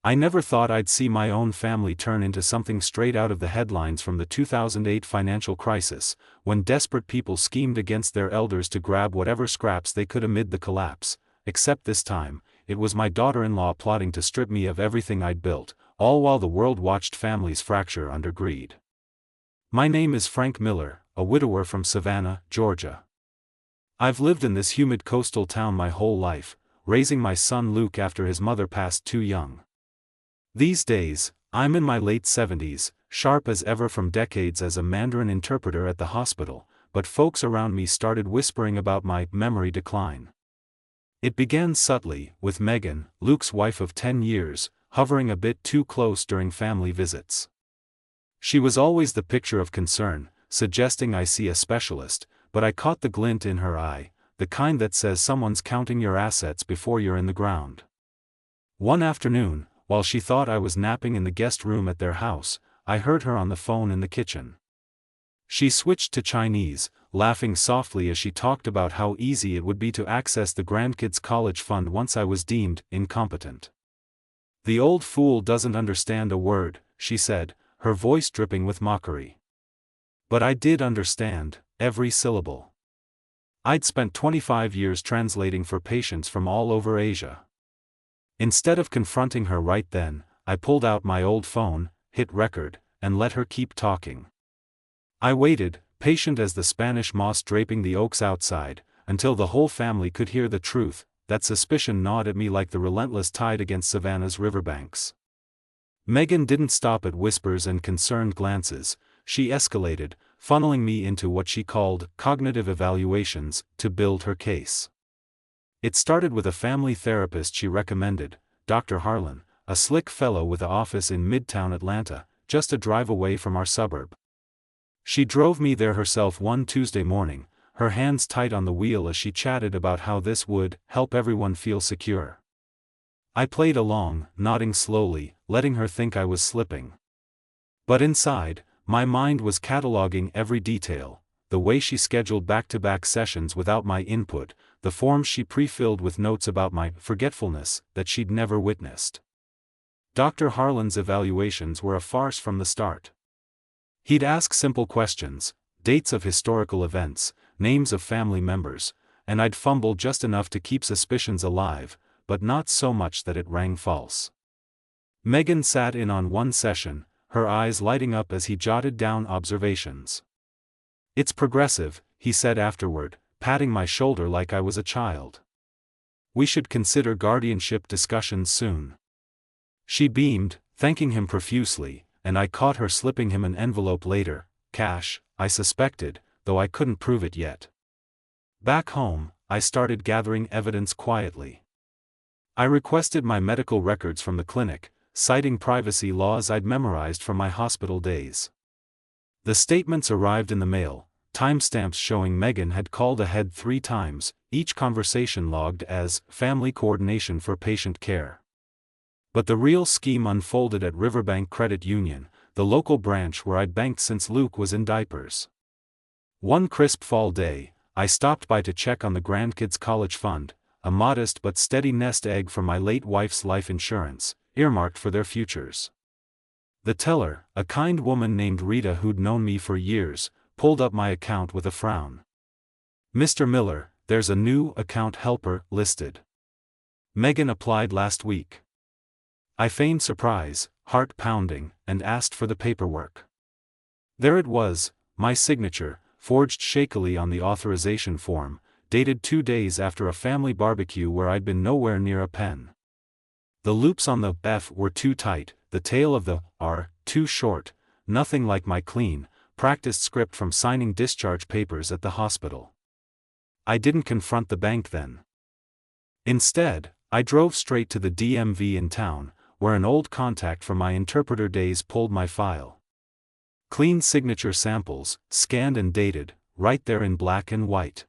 I never thought I'd see my own family turn into something straight out of the headlines from the 2008 financial crisis, when desperate people schemed against their elders to grab whatever scraps they could amid the collapse, except this time, it was my daughter-in-law plotting to strip me of everything I'd built, all while the world watched families fracture under greed. My name is Frank Miller, a widower from Savannah, Georgia. I've lived in this humid coastal town my whole life, raising my son Luke after his mother passed too young. These days, I'm in my late 70s, sharp as ever from decades as a Mandarin interpreter at the hospital, but folks around me started whispering about my memory decline. It began subtly, with Megan, Luke's wife of 10 years, hovering a bit too close during family visits. She was always the picture of concern, suggesting I see a specialist, but I caught the glint in her eye, the kind that says someone's counting your assets before you're in the ground. One afternoon, while she thought I was napping in the guest room at their house, I heard her on the phone in the kitchen. She switched to Chinese, laughing softly as she talked about how easy it would be to access the grandkids' college fund once I was deemed incompetent. "The old fool doesn't understand a word," she said, her voice dripping with mockery. But I did understand, every syllable. I'd spent 25 years translating for patients from all over Asia. Instead of confronting her right then, I pulled out my old phone, hit record, and let her keep talking. I waited, patient as the Spanish moss draping the oaks outside, until the whole family could hear the truth, that suspicion gnawed at me like the relentless tide against Savannah's riverbanks. Megan didn't stop at whispers and concerned glances, she escalated, funneling me into what she called cognitive evaluations, to build her case. It started with a family therapist she recommended, Dr. Harlan, a slick fellow with an office in Midtown Atlanta, just a drive away from our suburb. She drove me there herself one Tuesday morning, her hands tight on the wheel as she chatted about how this would help everyone feel secure. I played along, nodding slowly, letting her think I was slipping. But inside, my mind was cataloging every detail, the way she scheduled back-to-back sessions without my input, the forms she pre-filled with notes about my forgetfulness that she'd never witnessed. Dr. Harlan's evaluations were a farce from the start. He'd ask simple questions, dates of historical events, names of family members, and I'd fumble just enough to keep suspicions alive, but not so much that it rang false. Megan sat in on one session, her eyes lighting up as he jotted down observations. "It's progressive," he said afterward, patting my shoulder like I was a child. "We should consider guardianship discussions soon." She beamed, thanking him profusely, and I caught her slipping him an envelope later, cash, I suspected, though I couldn't prove it yet. Back home, I started gathering evidence quietly. I requested my medical records from the clinic, citing privacy laws I'd memorized from my hospital days. The statements arrived in the mail, timestamps showing Megan had called ahead 3 times, each conversation logged as family coordination for patient care. But the real scheme unfolded at Riverbank Credit Union, the local branch where I'd banked since Luke was in diapers. One crisp fall day, I stopped by to check on the grandkids' college fund, a modest but steady nest egg from my late wife's life insurance, earmarked for their futures. The teller, a kind woman named Rita who'd known me for years, pulled up my account with a frown. "Mr. Miller, there's a new account helper listed. Megan applied last week." I feigned surprise, heart pounding, and asked for the paperwork. There it was, my signature, forged shakily on the authorization form, dated 2 days after a family barbecue where I'd been nowhere near a pen. The loops on the F were too tight, the tail of the R too short, nothing like my clean, practiced script from signing discharge papers at the hospital. I didn't confront the bank then. Instead, I drove straight to the DMV in town, where an old contact from my interpreter days pulled my file. Clean signature samples, scanned and dated, right there in black and white.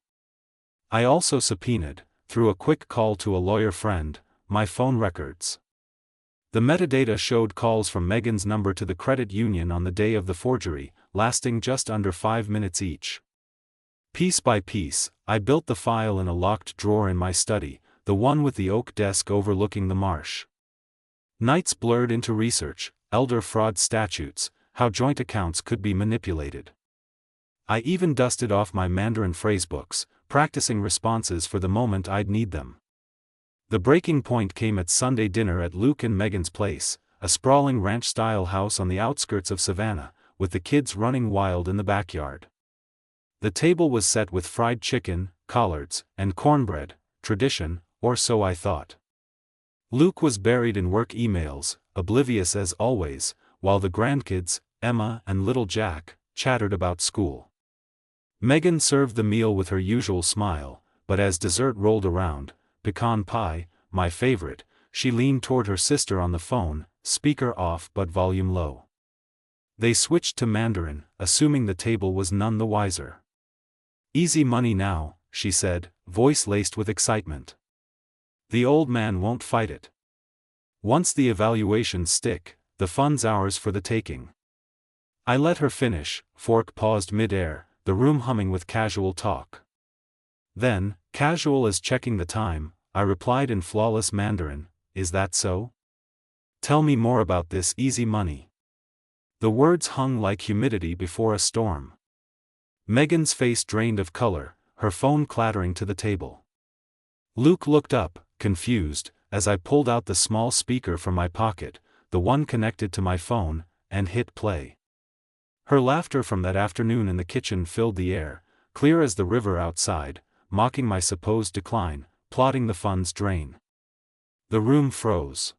I also subpoenaed, through a quick call to a lawyer friend, my phone records. The metadata showed calls from Megan's number to the credit union on the day of the forgery, lasting just under 5 minutes each. Piece by piece, I built the file in a locked drawer in my study, the one with the oak desk overlooking the marsh. Nights blurred into research, elder fraud statutes, how joint accounts could be manipulated. I even dusted off my Mandarin phrasebooks, practicing responses for the moment I'd need them. The breaking point came at Sunday dinner at Luke and Megan's place, a sprawling ranch-style house on the outskirts of Savannah, with the kids running wild in the backyard. The table was set with fried chicken, collards, and cornbread, tradition, or so I thought. Luke was buried in work emails, oblivious as always, while the grandkids, Emma and little Jack, chattered about school. Megan served the meal with her usual smile, but as dessert rolled around, pecan pie, my favorite, she leaned toward her sister on the phone, speaker off but volume low. They switched to Mandarin, assuming the table was none the wiser. "Easy money now," she said, voice laced with excitement. "The old man won't fight it. Once the evaluations stick, the fun's ours for the taking." I let her finish, fork paused mid-air, the room humming with casual talk. Then, casual as checking the time, I replied in flawless Mandarin, "Is that so? Tell me more about this easy money." The words hung like humidity before a storm. Megan's face drained of color, her phone clattering to the table. Luke looked up, confused, as I pulled out the small speaker from my pocket, the one connected to my phone, and hit play. Her laughter from that afternoon in the kitchen filled the air, clear as the river outside, mocking my supposed decline, plotting the fund's drain. The room froze.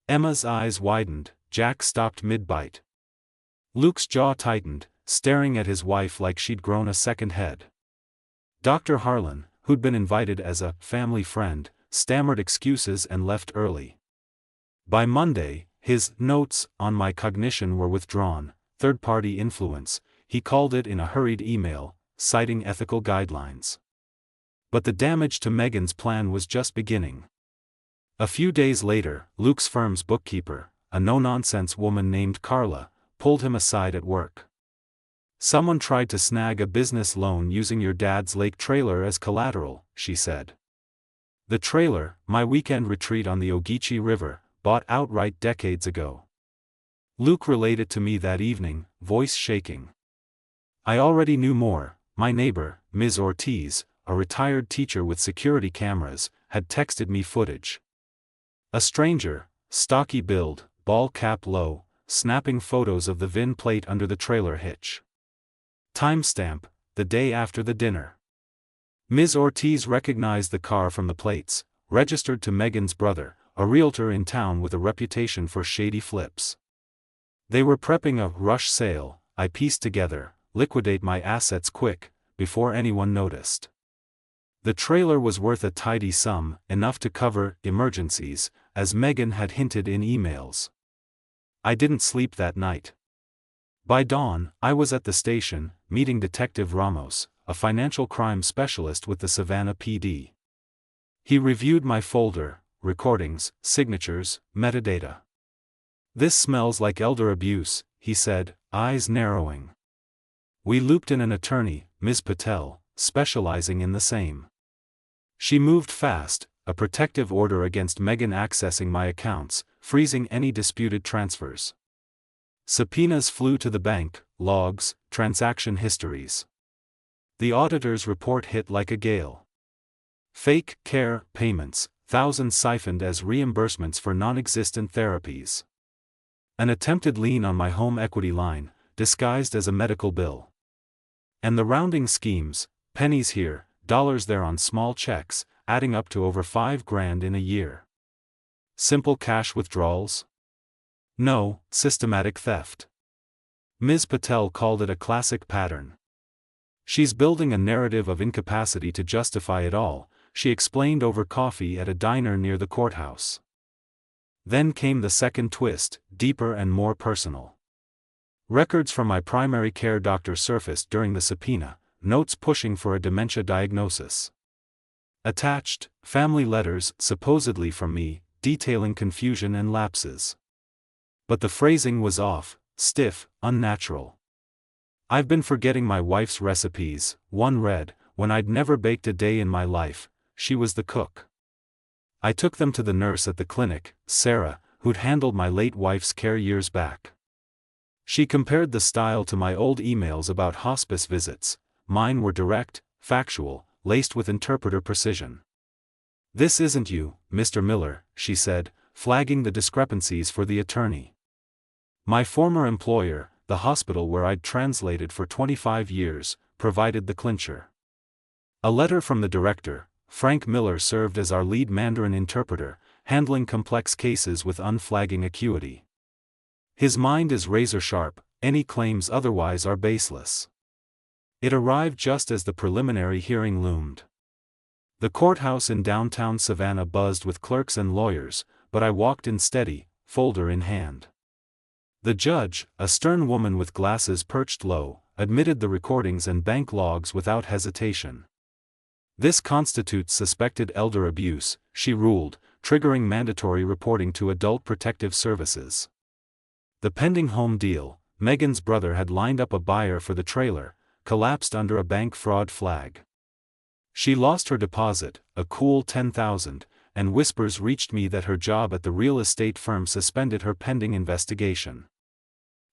Emma's eyes widened, Jack stopped mid-bite. Luke's jaw tightened, staring at his wife like she'd grown a second head. Dr. Harlan, who'd been invited as a family friend, stammered excuses and left early. By Monday, his notes on my cognition were withdrawn, third-party influence, he called it in a hurried email, citing ethical guidelines. But the damage to Megan's plan was just beginning. A few days later, Luke's firm's bookkeeper, a no-nonsense woman named Carla, pulled him aside at work. "Someone tried to snag a business loan using your dad's lake trailer as collateral," she said. "The trailer, my weekend retreat on the Ogeechee River, bought outright decades ago." Luke related to me that evening, voice shaking. I already knew more. My neighbor, Ms. Ortiz, a retired teacher with security cameras, had texted me footage. A stranger, stocky build, ball cap low, snapping photos of the VIN plate under the trailer hitch. Timestamp, the day after the dinner. Ms. Ortiz recognized the car from the plates, registered to Megan's brother, a realtor in town with a reputation for shady flips. They were prepping a rush sale, I pieced together, liquidate my assets quick, before anyone noticed. The trailer was worth a tidy sum, enough to cover emergencies, as Megan had hinted in emails. I didn't sleep that night. By dawn, I was at the station, meeting Detective Ramos, a financial crime specialist with the Savannah PD. He reviewed my folder, recordings, signatures, metadata. "This smells like elder abuse," he said, eyes narrowing. We looped in an attorney, Ms. Patel, specializing in the same. She moved fast, a protective order against Megan accessing my accounts, freezing any disputed transfers. Subpoenas flew to the bank, logs, transaction histories. The auditor's report hit like a gale. Fake care payments, thousands siphoned as reimbursements for non-existent therapies. An attempted lien on my home equity line, disguised as a medical bill. And the rounding schemes, pennies here, dollars there on small checks, adding up to over $5,000 in a year. Simple cash withdrawals? No, systematic theft. Ms. Patel called it a classic pattern. "She's building a narrative of incapacity to justify it all," she explained over coffee at a diner near the courthouse. Then came the second twist, deeper and more personal. Records from my primary care doctor surfaced during the subpoena, notes pushing for a dementia diagnosis. Attached, family letters, supposedly from me, detailing confusion and lapses. But the phrasing was off, stiff, unnatural. "I've been forgetting my wife's recipes," one read, "when I'd never baked a day in my life, she was the cook. I took them to the nurse at the clinic, Sarah, who'd handled my late wife's care years back. She compared the style to my old emails about hospice visits. Mine were direct, factual, laced with interpreter precision. "This isn't you, Mr. Miller," she said, flagging the discrepancies for the attorney. My former employer, the hospital where I'd translated for 25 years, provided the clincher. A letter from the director, Frank Miller, served as our lead Mandarin interpreter, handling complex cases with unflagging acuity. His mind is razor-sharp, any claims otherwise are baseless. It arrived just as the preliminary hearing loomed. The courthouse in downtown Savannah buzzed with clerks and lawyers, but I walked in steady, folder in hand. The judge, a stern woman with glasses perched low, admitted the recordings and bank logs without hesitation. "This constitutes suspected elder abuse," she ruled, triggering mandatory reporting to Adult Protective Services. The pending home deal, Megan's brother had lined up a buyer for the trailer, collapsed under a bank fraud flag. She lost her deposit, a cool $10,000, and whispers reached me that her job at the real estate firm suspended her pending investigation.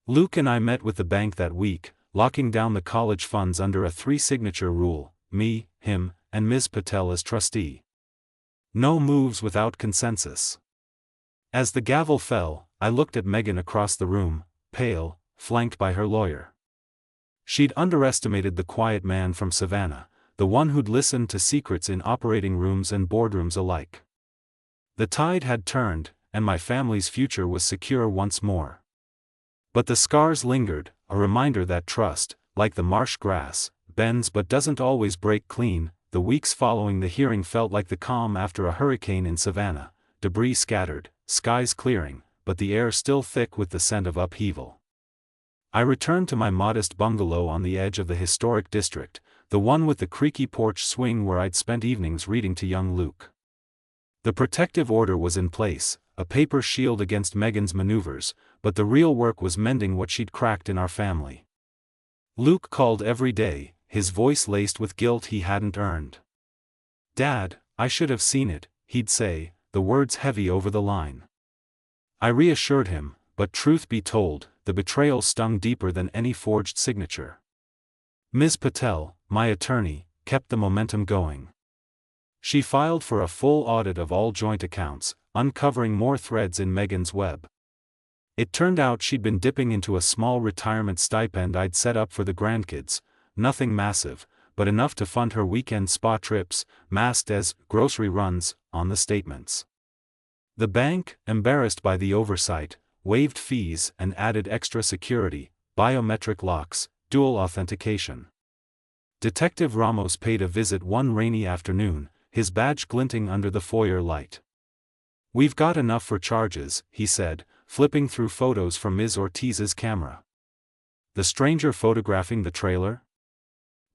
Luke and I met with the bank that week, locking down the college funds under a 3-signature rule, me, him, and Ms. Patel as trustee. No moves without consensus. As the gavel fell, I looked at Megan across the room, pale, flanked by her lawyer. She'd underestimated the quiet man from Savannah, the one who'd listened to secrets in operating rooms and boardrooms alike. The tide had turned, and my family's future was secure once more. But the scars lingered, a reminder that trust, like the marsh grass, bends but doesn't always break clean. The weeks following the hearing felt like the calm after a hurricane in Savannah, debris scattered, skies clearing, but the air still thick with the scent of upheaval. I returned to my modest bungalow on the edge of the historic district, the one with the creaky porch swing where I'd spent evenings reading to young Luke. The protective order was in place, a paper shield against Megan's maneuvers, but the real work was mending what she'd cracked in our family. Luke called every day, his voice laced with guilt he hadn't earned. "Dad, I should have seen it," he'd say, the words heavy over the line. I reassured him, but truth be told, the betrayal stung deeper than any forged signature. Ms. Patel, my attorney, kept the momentum going. She filed for a full audit of all joint accounts, uncovering more threads in Megan's web. It turned out she'd been dipping into a small retirement stipend I'd set up for the grandkids, nothing massive, but enough to fund her weekend spa trips, masked as grocery runs on the statements. The bank, embarrassed by the oversight, waived fees and added extra security, biometric locks, dual authentication. Detective Ramos paid a visit one rainy afternoon, his badge glinting under the foyer light. "We've got enough for charges," he said, flipping through photos from Ms. Ortiz's camera. The stranger photographing the trailer?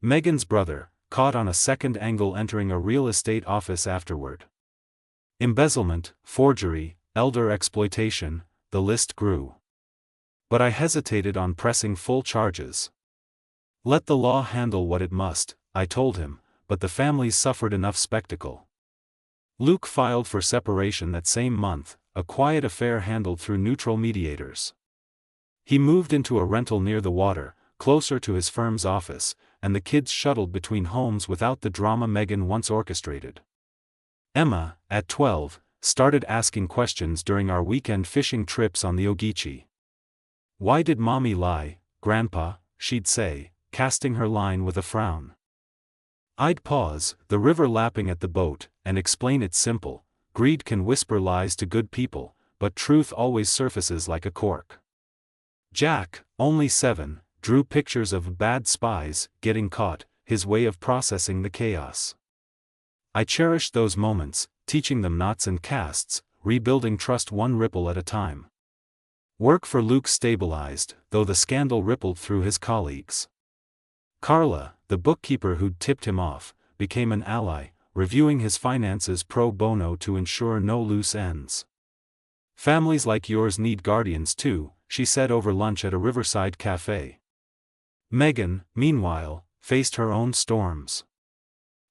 Megan's brother, caught on a second angle entering a real estate office afterward. Embezzlement, forgery, elder exploitation, the list grew. But I hesitated on pressing full charges. "Let the law handle what it must," I told him, but the families suffered enough spectacle. Luke filed for separation that same month, a quiet affair handled through neutral mediators. He moved into a rental near the water, closer to his firm's office, and the kids shuttled between homes without the drama Megan once orchestrated. Emma, at 12, started asking questions during our weekend fishing trips on the Ogeechee. "Why did Mommy lie, Grandpa?" she'd say, casting her line with a frown. I'd pause, the river lapping at the boat, and explain it's simple: greed can whisper lies to good people, but truth always surfaces like a cork. Jack, only 7, drew pictures of bad spies getting caught, his way of processing the chaos. I cherished those moments, teaching them knots and casts, rebuilding trust one ripple at a time. Work for Luke stabilized, though the scandal rippled through his colleagues. Carla, the bookkeeper who'd tipped him off, became an ally, reviewing his finances pro bono to ensure no loose ends. "Families like yours need guardians too," she said over lunch at a riverside cafe. Megan, meanwhile, faced her own storms.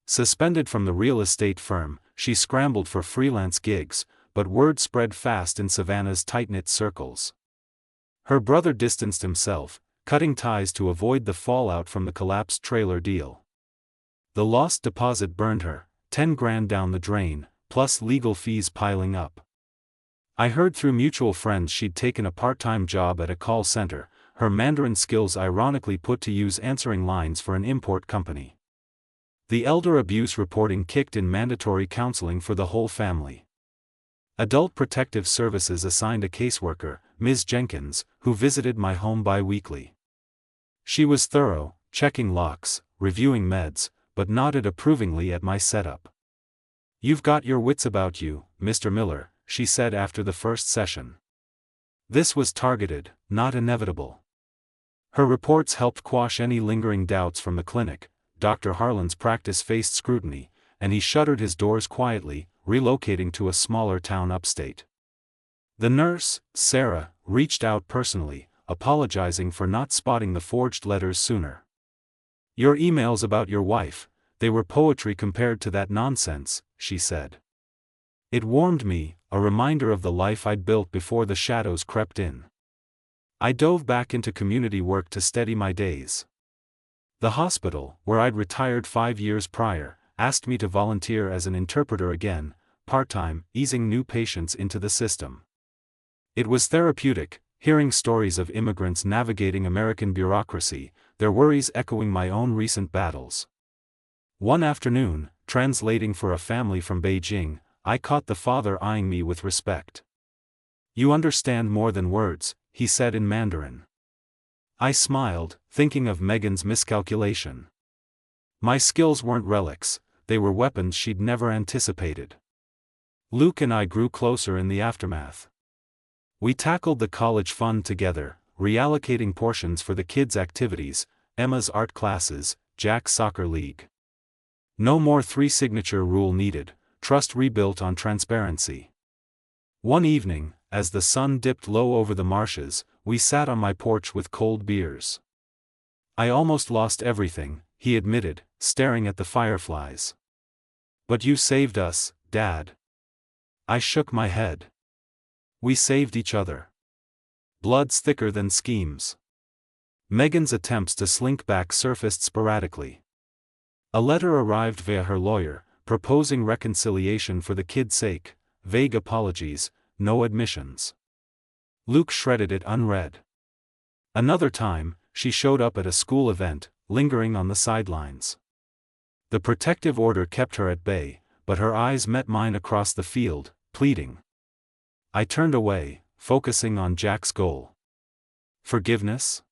Suspended from the real estate firm, she scrambled for freelance gigs, but word spread fast in Savannah's tight-knit circles. Her brother distanced himself, cutting ties to avoid the fallout from the collapsed trailer deal. The lost deposit burned her, 10 grand down the drain, plus legal fees piling up. I heard through mutual friends she'd taken a part-time job at a call center, her Mandarin skills ironically put to use answering lines for an import company. The elder abuse reporting kicked in mandatory counseling for the whole family. Adult Protective Services assigned a caseworker, Ms. Jenkins, who visited my home bi-weekly. She was thorough, checking locks, reviewing meds, but nodded approvingly at my setup. "You've got your wits about you, Mr. Miller," she said after the first session. This was targeted, not inevitable. Her reports helped quash any lingering doubts from the clinic. Dr. Harlan's practice faced scrutiny, and he shuttered his doors quietly, relocating to a smaller town upstate. The nurse, Sarah, reached out personally, apologizing for not spotting the forged letters sooner. "Your emails about your wife, they were poetry compared to that nonsense," she said. It warmed me, a reminder of the life I'd built before the shadows crept in. I dove back into community work to steady my days. The hospital, where I'd retired 5 years prior, asked me to volunteer as an interpreter again, part-time, easing new patients into the system. It was therapeutic, hearing stories of immigrants navigating American bureaucracy, their worries echoing my own recent battles. One afternoon, translating for a family from Beijing, I caught the father eyeing me with respect. "You understand more than words," he said in Mandarin. I smiled, thinking of Megan's miscalculation. My skills weren't relics, they were weapons she'd never anticipated. Luke and I grew closer in the aftermath. We tackled the college fund together, reallocating portions for the kids' activities, Emma's art classes, Jack's soccer league. No more 3-signature rule needed, trust rebuilt on transparency. One evening, as the sun dipped low over the marshes, we sat on my porch with cold beers. "I almost lost everything," he admitted, staring at the fireflies. "But you saved us, Dad." I shook my head. "We saved each other. Blood's thicker than schemes." Megan's attempts to slink back surfaced sporadically. A letter arrived via her lawyer, proposing reconciliation for the kid's sake, vague apologies, no admissions. Luke shredded it unread. Another time, she showed up at a school event, lingering on the sidelines. The protective order kept her at bay, but her eyes met mine across the field, pleading. I turned away, focusing on Jack's goal. Forgiveness?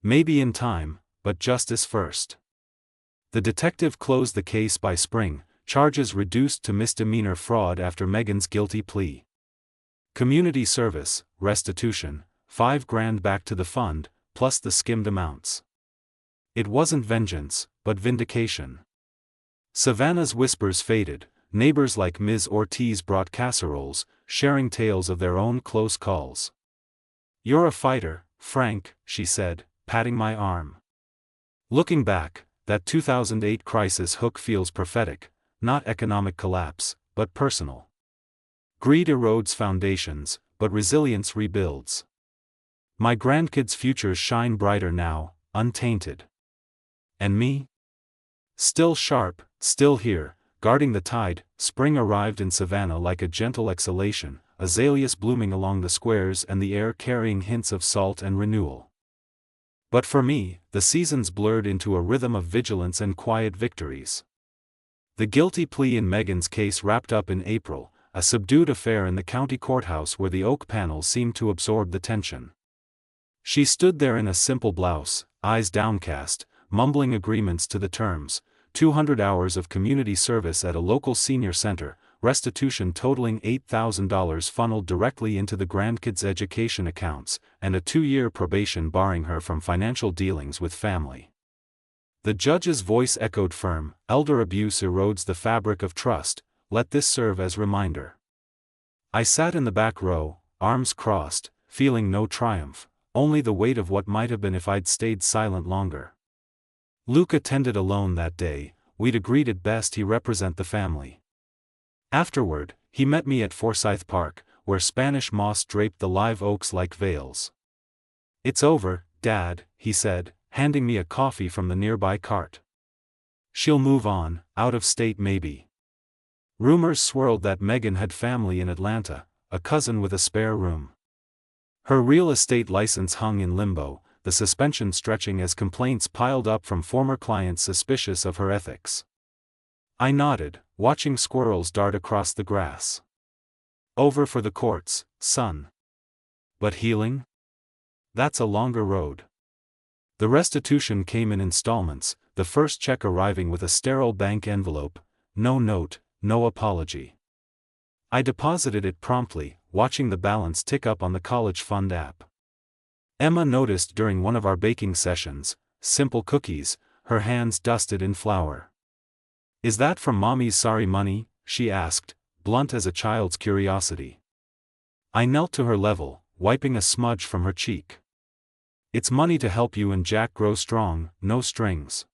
Maybe in time, but justice first. The detective closed the case by spring, charges reduced to misdemeanor fraud after Megan's guilty plea. Community service, restitution, 5 grand back to the fund, plus the skimmed amounts. It wasn't vengeance, but vindication. Savannah's whispers faded, neighbors like Ms. Ortiz brought casseroles, sharing tales of their own close calls. "You're a fighter, Frank," she said, patting my arm. Looking back, that 2008 crisis hook feels prophetic, not economic collapse, but personal. Greed erodes foundations, but resilience rebuilds. My grandkids' futures shine brighter now, untainted. And me? Still sharp, still here, guarding the tide. Spring arrived in Savannah like a gentle exhalation, azaleas blooming along the squares and the air carrying hints of salt and renewal. But for me, the seasons blurred into a rhythm of vigilance and quiet victories. The guilty plea in Megan's case wrapped up in April, a subdued affair in the county courthouse where the oak panels seemed to absorb the tension. She stood there in a simple blouse, eyes downcast, mumbling agreements to the terms, 200 hours of community service at a local senior center, restitution totaling $8,000 funneled directly into the grandkids' education accounts, and a 2-year probation barring her from financial dealings with family. The judge's voice echoed firm, "Elder abuse erodes the fabric of trust, let this serve as reminder." I sat in the back row, arms crossed, feeling no triumph, only the weight of what might have been if I'd stayed silent longer. Luke attended alone that day, we'd agreed it best he represent the family. Afterward, He met me at Forsyth Park, where Spanish moss draped the live oaks like veils. "It's over, Dad," he said, handing me a coffee from the nearby cart. "She'll move on, out of state maybe." Rumors swirled that Megan had family in Atlanta, a cousin with a spare room. Her real estate license hung in limbo, the suspension stretching as complaints piled up from former clients suspicious of her ethics. I nodded, watching squirrels dart across the grass. "Over for the courts, son. But healing? That's a longer road." The restitution came in installments, the first check arriving with a sterile bank envelope, no note, no apology. I deposited it promptly, watching the balance tick up on the college fund app. Emma noticed during one of our baking sessions, simple cookies, her hands dusted in flour. "Is that from Mommy's sorry money?" she asked, blunt as a child's curiosity. I knelt to her level, wiping a smudge from her cheek. "It's money to help you and Jack grow strong, no strings.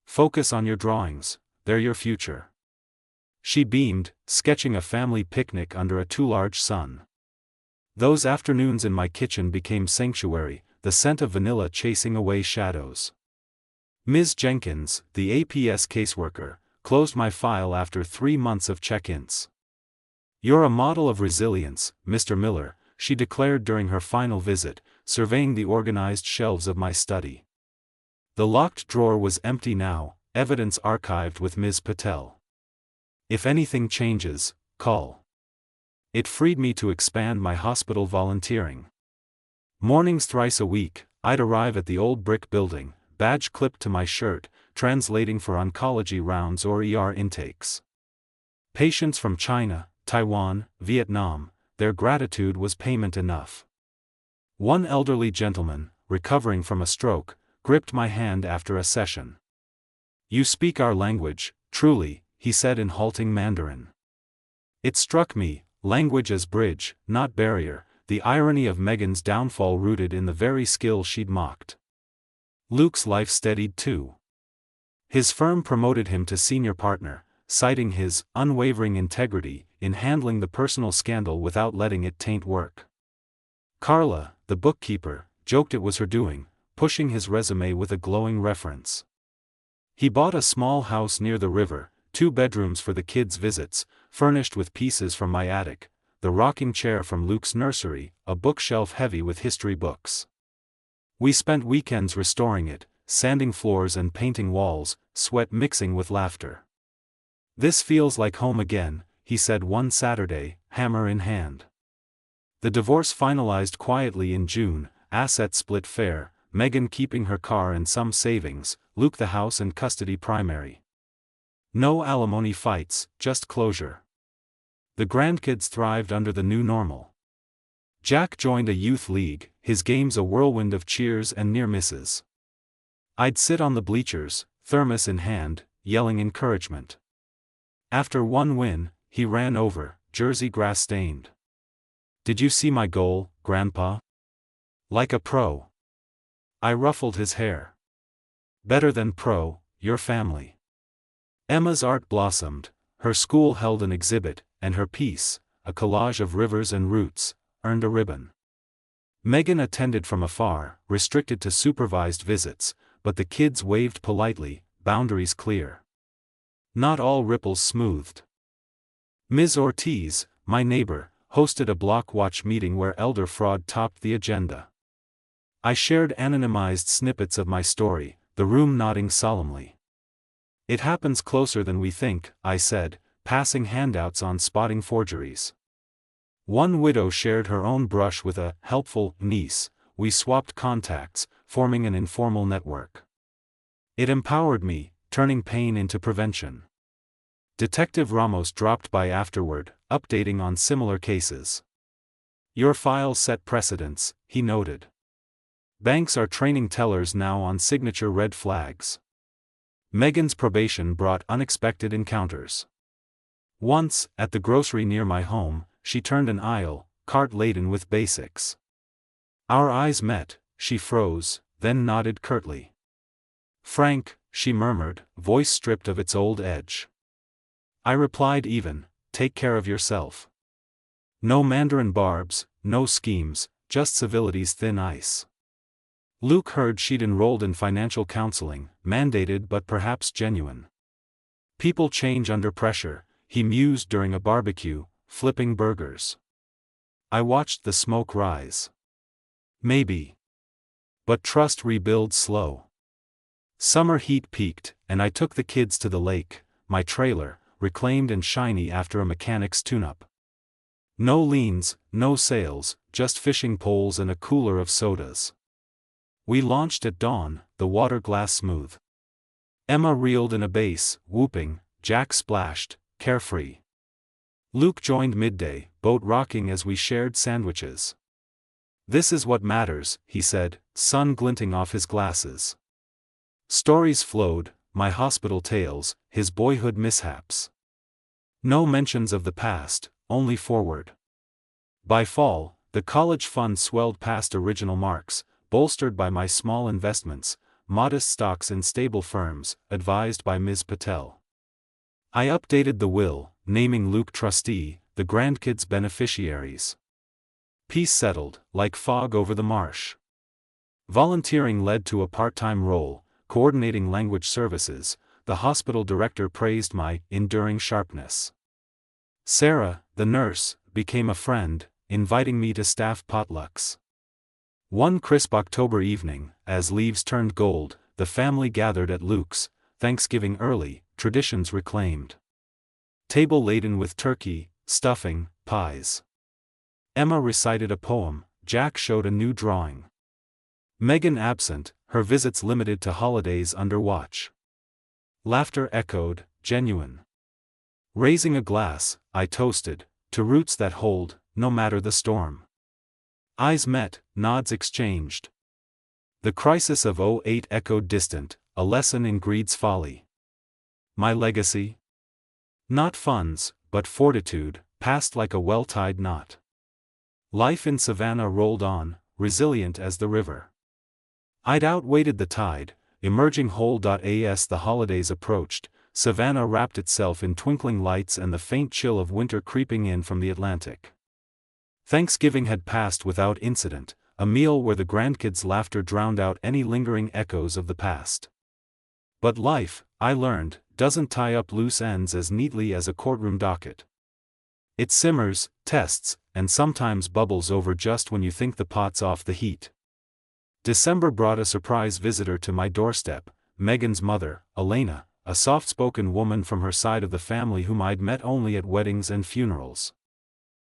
Focus on your drawings, they're your future." She beamed, sketching a family picnic under a too large sun. Those afternoons in my kitchen became sanctuary, the scent of vanilla chasing away shadows. Ms. Jenkins, the APS caseworker, closed my file after 3 months of check-ins. "You're a model of resilience, Mr. Miller," she declared during her final visit, surveying the organized shelves of my study. The locked drawer was empty now, evidence archived with Ms. Patel. "If anything changes, call." It freed me to expand my hospital volunteering. Mornings thrice a week, I'd arrive at the old brick building, badge clipped to my shirt, translating for oncology rounds or ER intakes. Patients from China, Taiwan, Vietnam, their gratitude was payment enough. One elderly gentleman, recovering from a stroke, gripped my hand after a session. "You speak our language, truly," he said in halting Mandarin. It struck me, language as bridge, not barrier, the irony of Megan's downfall rooted in the very skill she'd mocked. Luke's life steadied too. His firm promoted him to senior partner, citing his unwavering integrity in handling the personal scandal without letting it taint work. Carla, the bookkeeper, joked it was her doing, pushing his resume with a glowing reference. He bought a small house near the river, 2 bedrooms for the kids' visits, furnished with pieces from my attic, the rocking chair from Luke's nursery, a bookshelf heavy with history books. We spent weekends restoring it, sanding floors and painting walls, sweat mixing with laughter. "This feels like home again," he said one Saturday, hammer in hand. The divorce finalized quietly in June, assets split fair, Megan keeping her car and some savings, Luke the house and custody primary. No alimony fights, just closure. The grandkids thrived under the new normal. Jack joined a youth league, his games a whirlwind of cheers and near misses. I'd sit on the bleachers, thermos in hand, yelling encouragement. After one win, he ran over, jersey grass-stained. "Did you see my goal, Grandpa? Like a pro." I ruffled his hair. "Better than pro, your family." Emma's art blossomed, her school held an exhibit, and her piece, a collage of rivers and roots, earned a ribbon. Megan attended from afar, restricted to supervised visits, but the kids waved politely, boundaries clear. Not all ripples smoothed. Ms. Ortiz, my neighbor, hosted a block watch meeting where elder fraud topped the agenda. I shared anonymized snippets of my story, the room nodding solemnly. "It happens closer than we think," I said, passing handouts on spotting forgeries. One widow shared her own brush with a helpful niece. We swapped contacts, forming an informal network. It empowered me, turning pain into prevention. Detective Ramos dropped by afterward, updating on similar cases. "Your file set precedents," he noted. "Banks are training tellers now on signature red flags." Megan's probation brought unexpected encounters. Once, at the grocery near my home, she turned an aisle, cart laden with basics. Our eyes met, she froze, then nodded curtly. "Frank," she murmured, voice stripped of its old edge. I replied even, take care of yourself. No Mandarin barbs, no schemes, just civility's thin ice. Luke heard she'd enrolled in financial counseling, mandated but perhaps genuine. People change under pressure, he mused during a barbecue, flipping burgers. I watched the smoke rise. Maybe. But trust rebuilds slow. Summer heat peaked, and I took the kids to the lake, my trailer, reclaimed and shiny after a mechanic's tune-up. No liens, no sails, just fishing poles and a cooler of sodas. We launched at dawn, the water glass smooth. Emma reeled in a base, whooping, Jack splashed, carefree. Luke joined midday, boat rocking as we shared sandwiches. This is what matters, he said, sun glinting off his glasses. Stories flowed, my hospital tales, his boyhood mishaps. No mentions of the past, only forward. By fall, the college fund swelled past original marks, bolstered by my small investments, modest stocks in stable firms, advised by Ms. Patel. I updated the will, naming Luke trustee, the grandkids beneficiaries. Peace settled, like fog over the marsh. Volunteering led to a part-time role, coordinating language services. The hospital director praised my enduring sharpness. Sarah, the nurse, became a friend, inviting me to staff potlucks. One crisp October evening, as leaves turned gold, the family gathered at Luke's, Thanksgiving early, traditions reclaimed. Table laden with turkey, stuffing, pies. Emma recited a poem, Jack showed a new drawing. Megan absent, her visits limited to holidays under watch. Laughter echoed, genuine. Raising a glass, I toasted, to roots that hold, no matter the storm. Eyes met, nods exchanged. The crisis of '08 echoed distant, a lesson in greed's folly. My legacy? Not funds, but fortitude, passed like a well-tied knot. Life in Savannah rolled on, resilient as the river. I'd outweighted the tide, emerging whole. As the holidays approached, Savannah wrapped itself in twinkling lights and the faint chill of winter creeping in from the Atlantic. Thanksgiving had passed without incident, a meal where the grandkids' laughter drowned out any lingering echoes of the past. But life, I learned, doesn't tie up loose ends as neatly as a courtroom docket. It simmers, tests, and sometimes bubbles over just when you think the pot's off the heat. December brought a surprise visitor to my doorstep, Megan's mother, Elena, a soft-spoken woman from her side of the family whom I'd met only at weddings and funerals.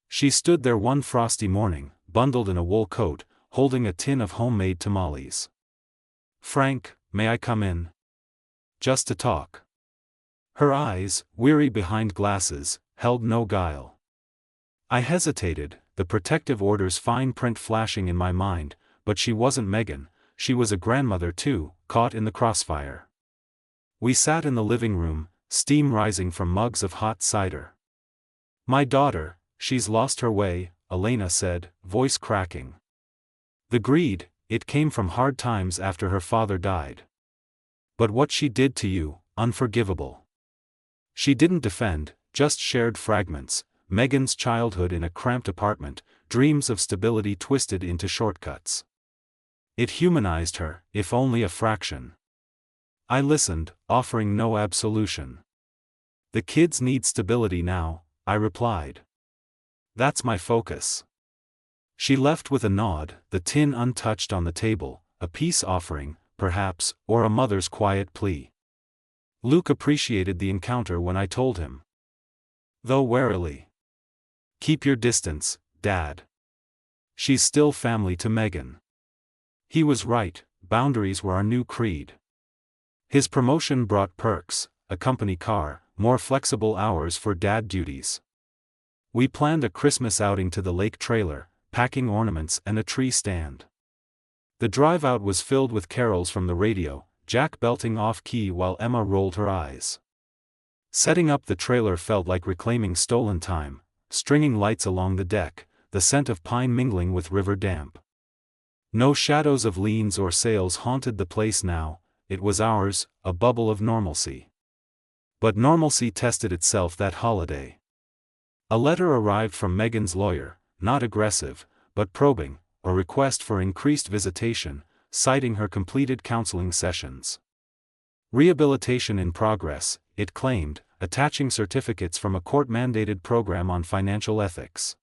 She stood there one frosty morning, bundled in a wool coat, holding a tin of homemade tamales. "Frank, may I come in? Just to talk." Her eyes, weary behind glasses, held no guile. I hesitated, the protective order's fine print flashing in my mind, but she wasn't Megan, she was a grandmother too, caught in the crossfire. We sat in the living room, steam rising from mugs of hot cider. "My daughter, she's lost her way," Elena said, voice cracking. "The greed, it came from hard times after her father died. But what she did to you, unforgivable." She didn't defend, just shared fragments, Megan's childhood in a cramped apartment, dreams of stability twisted into shortcuts. It humanized her, if only a fraction. I listened, offering no absolution. "The kids need stability now," I replied. "That's my focus." She left with a nod, the tin untouched on the table, a peace offering, perhaps, or a mother's quiet plea. Luke appreciated the encounter when I told him, though warily, "Keep your distance, Dad. She's still family to Megan." He was right, boundaries were our new creed. His promotion brought perks, a company car, more flexible hours for dad duties. We planned a Christmas outing to the lake trailer, packing ornaments and a tree stand. The drive out was filled with carols from the radio, Jack belting off-key while Emma rolled her eyes. Setting up the trailer felt like reclaiming stolen time, stringing lights along the deck, the scent of pine mingling with river damp. No shadows of liens or sails haunted the place now, it was ours, a bubble of normalcy. But normalcy tested itself that holiday. A letter arrived from Megan's lawyer, not aggressive, but probing, a request for increased visitation, citing her completed counseling sessions. Rehabilitation in progress, it claimed, attaching certificates from a court-mandated program on financial ethics.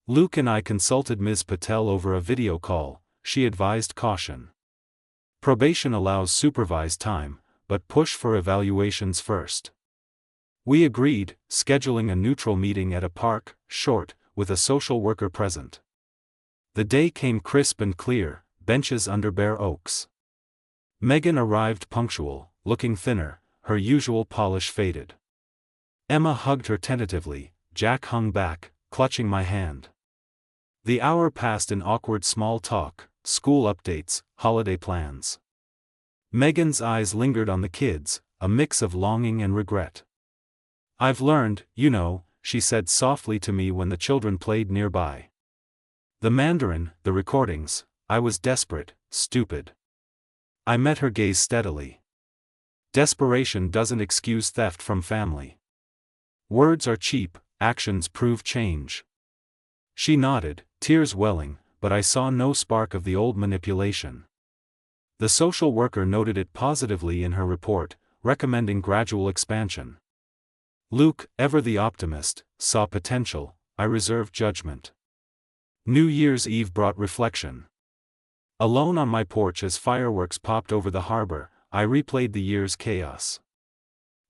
Luke and I consulted Ms. Patel over a video call. She advised caution. Probation allows supervised time, but push for evaluations first. We agreed, scheduling a neutral meeting at a park, short, with a social worker present. The day came crisp and clear, benches under bare oaks. Megan arrived punctual, looking thinner, her usual polish faded. Emma hugged her tentatively, Jack hung back, clutching my hand. The hour passed in awkward small talk, school updates, holiday plans. Megan's eyes lingered on the kids, a mix of longing and regret. "I've learned, you know," she said softly to me when the children played nearby. The Mandarin, the recordings, I was desperate, stupid. I met her gaze steadily. Desperation doesn't excuse theft from family. Words are cheap, actions prove change. She nodded, tears welling, but I saw no spark of the old manipulation. The social worker noted it positively in her report, recommending gradual expansion. Luke, ever the optimist, saw potential, I reserved judgment. New Year's Eve brought reflection. Alone on my porch as fireworks popped over the harbor, I replayed the year's chaos.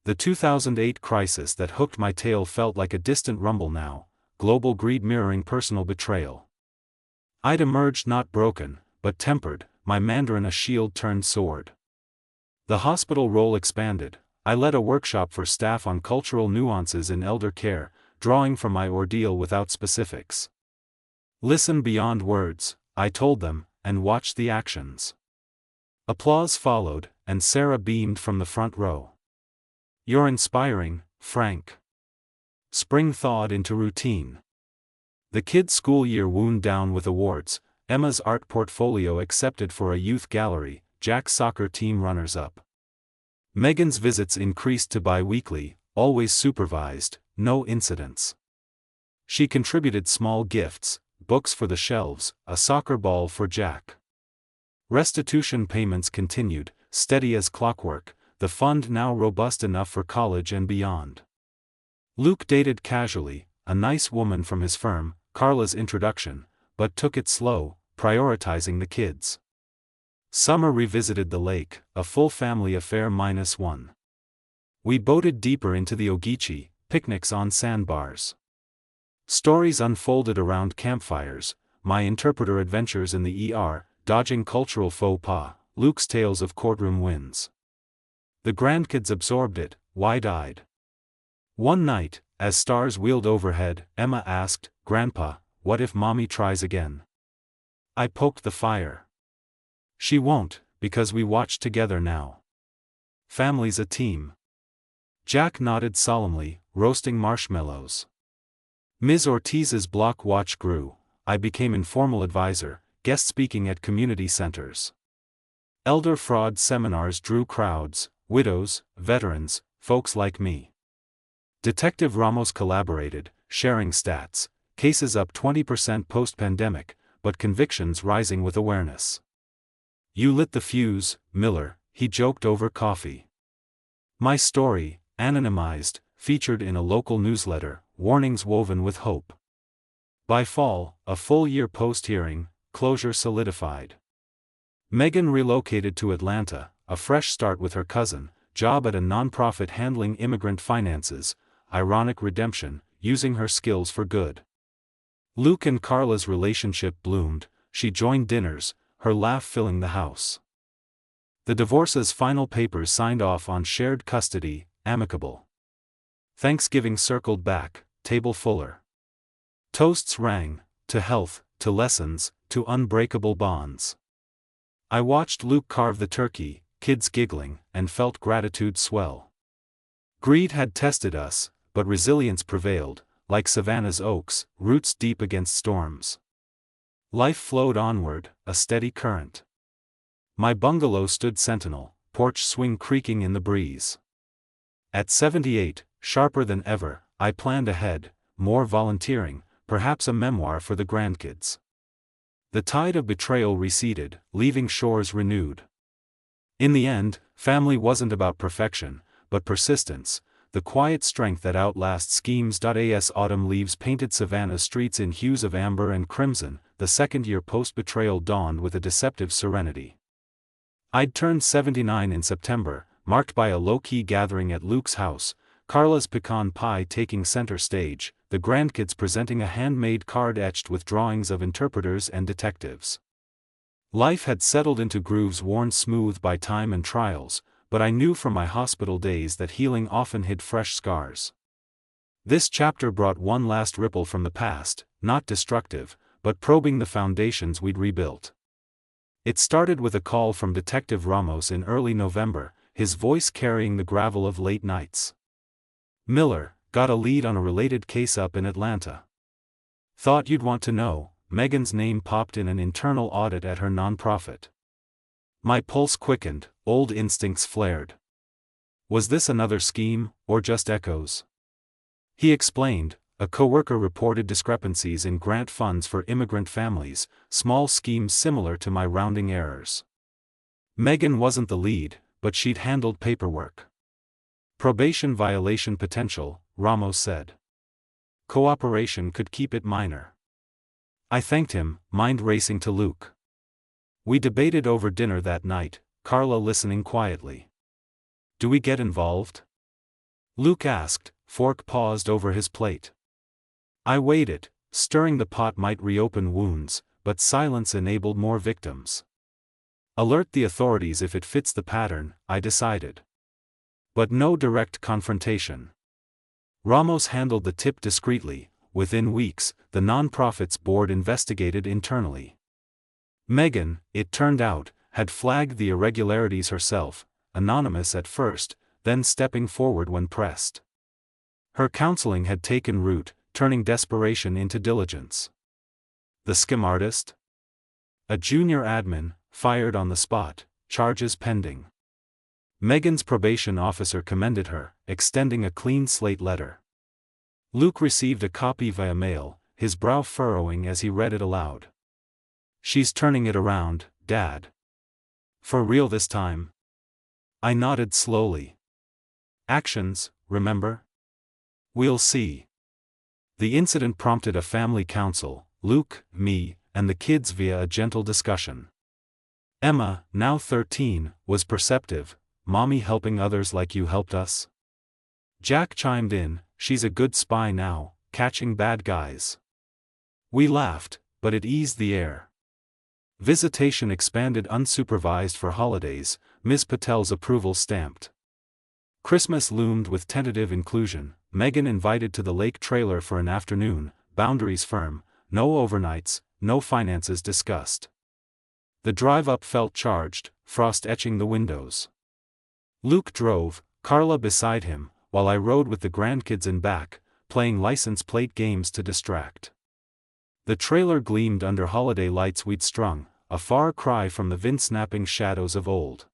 The 2008 crisis that hooked my tail felt like a distant rumble now, global greed mirroring personal betrayal. I'd emerged not broken, but tempered, my Mandarin a shield-turned sword. The hospital role expanded. I led a workshop for staff on cultural nuances in elder care, drawing from my ordeal without specifics. Listen beyond words, I told them, and watch the actions. Applause followed, and Sarah beamed from the front row. "You're inspiring, Frank." Spring thawed into routine. The kids' school year wound down with awards, Emma's art portfolio accepted for a youth gallery, Jack's soccer team runners-up. Megan's visits increased to bi-weekly, always supervised, no incidents. She contributed small gifts, books for the shelves, a soccer ball for Jack. Restitution payments continued, steady as clockwork, the fund now robust enough for college and beyond. Luke dated casually, a nice woman from his firm, Carla's introduction, but took it slow, prioritizing the kids. Summer revisited the lake, a full family affair -1. We boated deeper into the Ogeechee, picnics on sandbars. Stories unfolded around campfires, my interpreter adventures in the ER, dodging cultural faux pas, Luke's tales of courtroom wins. The grandkids absorbed it, wide-eyed. One night, as stars wheeled overhead, Emma asked, "Grandpa, what if Mommy tries again?" I poked the fire. "She won't, because we watch together now. Family's a team." Jack nodded solemnly, roasting marshmallows. Ms. Ortiz's block watch grew. I became informal advisor, guest speaking at community centers. Elder fraud seminars drew crowds, widows, veterans, folks like me. Detective Ramos collaborated, sharing stats, cases up 20% post-pandemic, but convictions rising with awareness. "You lit the fuse, Miller," he joked over coffee. My story, anonymized, featured in a local newsletter, warnings woven with hope. By fall, a full year post-hearing, closure solidified. Megan relocated to Atlanta, a fresh start with her cousin, job at a nonprofit handling immigrant finances, ironic redemption, using her skills for good. Luke and Carla's relationship bloomed, she joined dinners, her laugh filling the house. The divorce's final papers signed off on shared custody, amicable. Thanksgiving circled back, table fuller. Toasts rang, to health, to lessons, to unbreakable bonds. I watched Luke carve the turkey, kids giggling, and felt gratitude swell. Greed had tested us, but resilience prevailed, like Savannah's oaks, roots deep against storms. Life flowed onward, a steady current. My bungalow stood sentinel, porch swing creaking in the breeze. At 78, sharper than ever, I planned ahead, more volunteering, perhaps a memoir for the grandkids. The tide of betrayal receded, leaving shores renewed. In the end, family wasn't about perfection, but persistence, the quiet strength that outlasts schemes. As autumn leaves painted Savannah's streets in hues of amber and crimson, the second year post-betrayal dawned with a deceptive serenity. I'd turned 79 in September, marked by a low-key gathering at Luke's house, Carla's pecan pie taking center stage, the grandkids presenting a handmade card etched with drawings of interpreters and detectives. Life had settled into grooves worn smooth by time and trials, but I knew from my hospital days that healing often hid fresh scars. This chapter brought one last ripple from the past, not destructive, but probing the foundations we'd rebuilt. It started with a call from Detective Ramos in early November, his voice carrying the gravel of late nights. "Miller, got a lead on a related case up in Atlanta. Thought you'd want to know." Megan's name popped in an internal audit at her nonprofit. My pulse quickened, old instincts flared. Was this another scheme, or just echoes? He explained, a coworker reported discrepancies in grant funds for immigrant families, small schemes similar to my rounding errors. Megan wasn't the lead, but she'd handled paperwork. Probation violation potential, Ramos said. Cooperation could keep it minor. I thanked him, mind racing to Luke. We debated over dinner that night, Carla listening quietly. "Do we get involved?" Luke asked, fork paused over his plate. I weighed it, stirring the pot might reopen wounds, but silence enabled more victims. Alert the authorities if it fits the pattern, I decided. But no direct confrontation. Ramos handled the tip discreetly. Within weeks, the nonprofit's board investigated internally. Megan, it turned out, had flagged the irregularities herself, anonymous at first, then stepping forward when pressed. Her counseling had taken root, turning desperation into diligence. The scam artist? A junior admin, fired on the spot, charges pending. Megan's probation officer commended her, extending a clean slate letter. Luke received a copy via mail, his brow furrowing as he read it aloud. "She's turning it around, Dad. For real this time?" I nodded slowly. "Actions, remember? We'll see." The incident prompted a family council, Luke, me, and the kids via a gentle discussion. Emma, now 13, was perceptive. "Mommy helping others like you helped us?" Jack chimed in, "She's a good spy now, catching bad guys." We laughed, but it eased the air. Visitation expanded unsupervised for holidays, Ms. Patel's approval stamped. Christmas loomed with tentative inclusion, Megan invited to the lake trailer for an afternoon, boundaries firm, no overnights, no finances discussed. The drive up felt charged, frost etching the windows. Luke drove, Carla beside him, while I rode with the grandkids in back, playing license plate games to distract. The trailer gleamed under holiday lights we'd strung, a far cry from the wind-snapping shadows of old.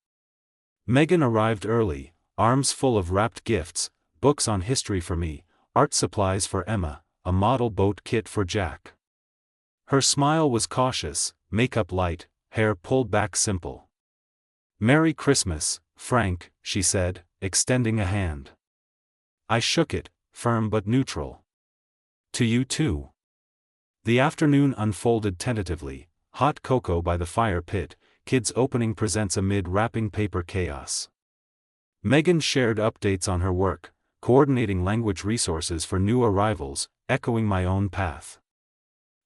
Megan arrived early, arms full of wrapped gifts, books on history for me, art supplies for Emma, a model boat kit for Jack. Her smile was cautious, makeup light, hair pulled back simple. "Merry Christmas, Frank," she said, extending a hand. I shook it, firm but neutral. "To you too." The afternoon unfolded tentatively, hot cocoa by the fire pit, kids opening presents amid wrapping paper chaos. Megan shared updates on her work, coordinating language resources for new arrivals, echoing my own path.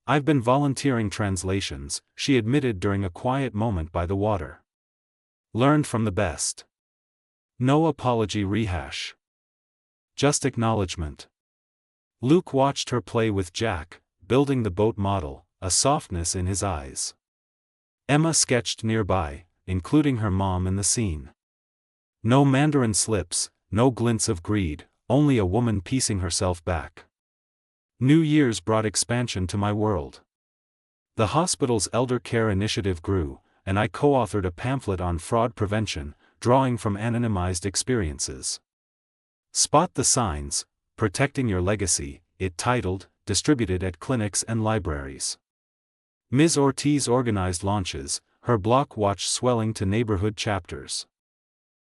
"I've been volunteering translations," she admitted during a quiet moment by the water. "Learned from the best. No apology rehash. Just acknowledgement." Luke watched her play with Jack, building the boat model, a softness in his eyes. Emma sketched nearby, including her mom in the scene. No Mandarin slips, no glints of greed, only a woman piecing herself back. New Year's brought expansion to my world. The hospital's elder care initiative grew, and I co-authored a pamphlet on fraud prevention, drawing from anonymized experiences. Spot the signs, protecting your legacy, it titled, distributed at clinics and libraries. Ms. Ortiz organized launches, her block watch swelling to neighborhood chapters.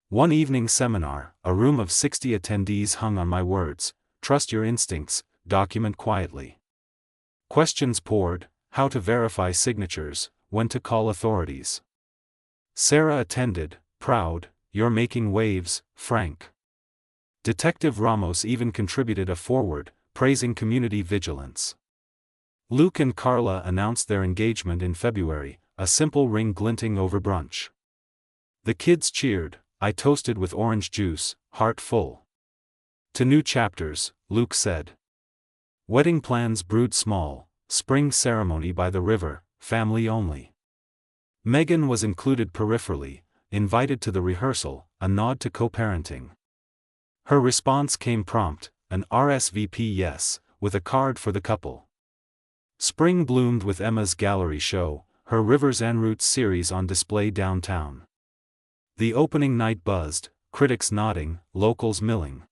One evening seminar, a room of 60 attendees hung on my words, trust your instincts, document quietly. Questions poured, how to verify signatures, when to call authorities. Sarah attended, proud, you're making waves, Frank. Detective Ramos even contributed a foreword, praising community vigilance. Luke and Carla announced their engagement in February, a simple ring glinting over brunch. The kids cheered, I toasted with orange juice, heart full. To new chapters, Luke said. Wedding plans brewed small, spring ceremony by the river, family only. Megan was included peripherally, invited to the rehearsal, a nod to co-parenting. Her response came prompt, an RSVP yes, with a card for the couple. Spring bloomed with Emma's gallery show, her Rivers en Route series on display downtown. The opening night buzzed, critics nodding, locals milling.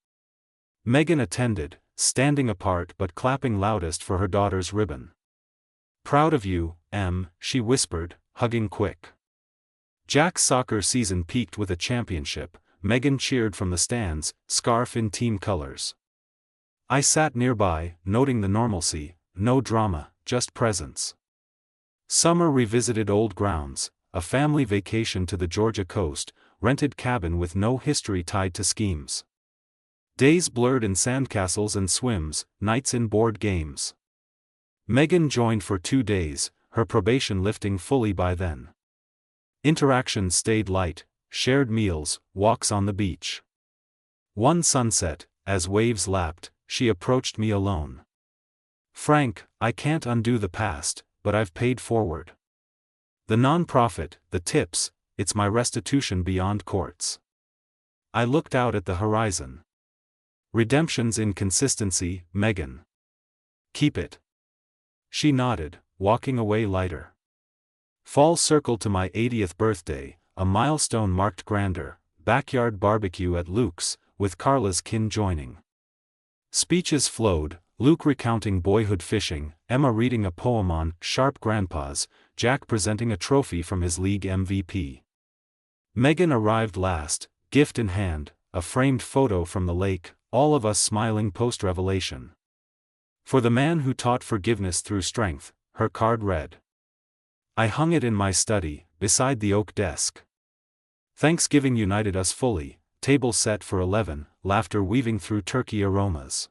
Megan attended, standing apart but clapping loudest for her daughter's ribbon. Proud of you, Em, she whispered, hugging quick. Jack's soccer season peaked with a championship. Megan cheered from the stands, scarf in team colors. I sat nearby, noting the normalcy, no drama, just presence. Summer revisited old grounds, a family vacation to the Georgia coast, rented cabin with no history tied to schemes. Days blurred in sandcastles and swims, nights in board games. Megan joined for 2 days, her probation lifting fully by then. Interactions stayed light, shared meals, walks on the beach. One sunset, as waves lapped, she approached me alone. Frank, I can't undo the past, but I've paid forward. The nonprofit, the tips, it's my restitution beyond courts. I looked out at the horizon. Redemption's inconsistency, Megan. Keep it. She nodded, walking away lighter. Fall circled to my 80th birthday, a milestone marked grander, backyard barbecue at Luke's, with Carla's kin joining. Speeches flowed, Luke recounting boyhood fishing, Emma reading a poem on sharp grandpas, Jack presenting a trophy from his league MVP. Megan arrived last, gift in hand, a framed photo from the lake, all of us smiling post-revelation. For the man who taught forgiveness through strength, her card read. I hung it in my study, beside the oak desk. Thanksgiving united us fully, table set for 11, laughter weaving through turkey aromas.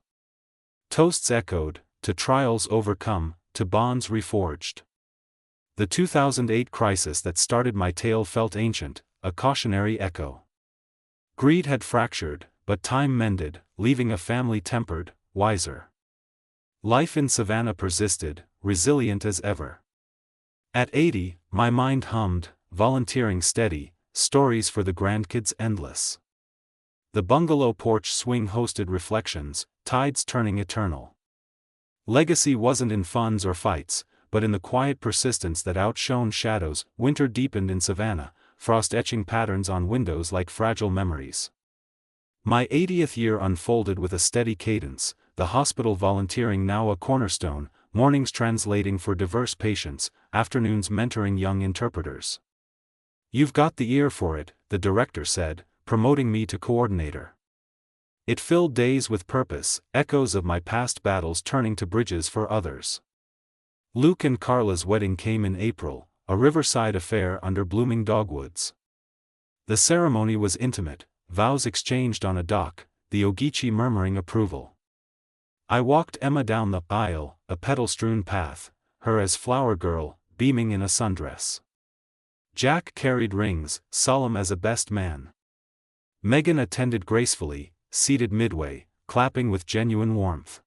Toasts echoed, to trials overcome, to bonds reforged. The 2008 crisis that started my tale felt ancient, a cautionary echo. Greed had fractured, but time mended, leaving a family tempered, wiser. Life in Savannah persisted, resilient as ever. At 80, my mind hummed, volunteering steady, stories for the grandkids endless. The bungalow porch swing hosted reflections, tides turning eternal. Legacy wasn't in funds or fights, but in the quiet persistence that outshone shadows. Winter deepened in Savannah, frost etching patterns on windows like fragile memories. My 80th year unfolded with a steady cadence, the hospital volunteering now a cornerstone, mornings translating for diverse patients, afternoons mentoring young interpreters. You've got the ear for it, the director said, promoting me to coordinator. It filled days with purpose, echoes of my past battles turning to bridges for others. Luke and Carla's wedding came in April, a riverside affair under blooming dogwoods. The ceremony was intimate, vows exchanged on a dock, the Ogeechee murmuring approval. I walked Emma down the aisle, a petal-strewn path, her as flower girl, beaming in a sundress. Jack carried rings, solemn as a best man. Megan attended gracefully, seated midway, clapping with genuine warmth.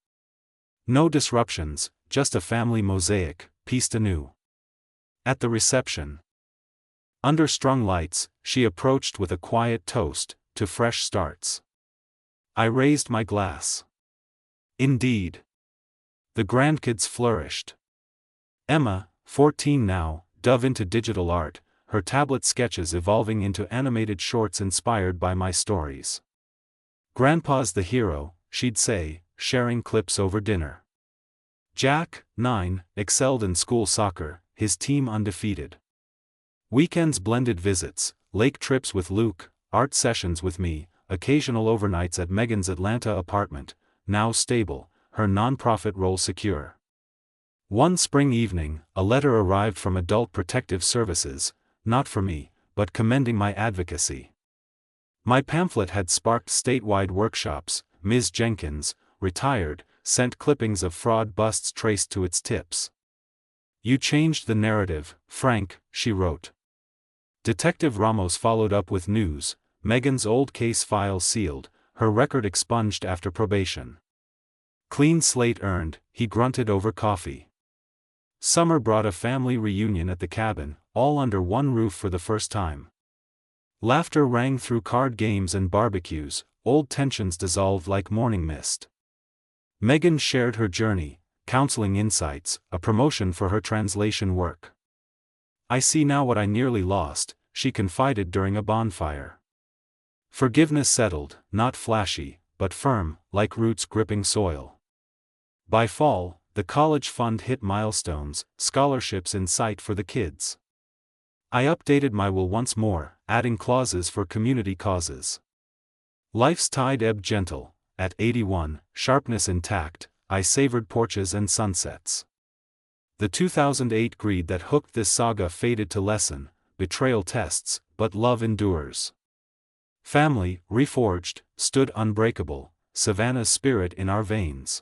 No disruptions, just a family mosaic, pieced anew. At the reception, under strung lights, she approached with a quiet toast, to fresh starts. I raised my glass. Indeed. The grandkids flourished. Emma, 14 now, dove into digital art, her tablet sketches evolving into animated shorts inspired by my stories. Grandpa's the hero, she'd say, sharing clips over dinner. Jack, 9, excelled in school soccer, his team undefeated. Weekends blended visits, lake trips with Luke, art sessions with me, occasional overnights at Megan's Atlanta apartment, now stable, her nonprofit role secure. One spring evening, a letter arrived from Adult Protective Services, not for me, but commending my advocacy. My pamphlet had sparked statewide workshops. Ms. Jenkins, retired, sent clippings of fraud busts traced to its tips. "You changed the narrative, Frank," she wrote. Detective Ramos followed up with news: Megan's old case file sealed, her record expunged after probation. "Clean slate earned," he grunted over coffee. Summer brought a family reunion at the cabin, all under one roof for the first time. Laughter rang through card games and barbecues, old tensions dissolved like morning mist. Megan shared her journey, counseling insights, a promotion for her translation work. "I see now what I nearly lost," she confided during a bonfire. Forgiveness settled, not flashy, but firm, like roots gripping soil. By fall, the college fund hit milestones, scholarships in sight for the kids. I updated my will once more, adding clauses for community causes. Life's tide ebbed gentle. At 81, sharpness intact, I savored porches and sunsets. The 2008 greed that hooked this saga faded to lessen, betrayal tests, but love endures. Family, reforged, stood unbreakable, Savannah's spirit in our veins.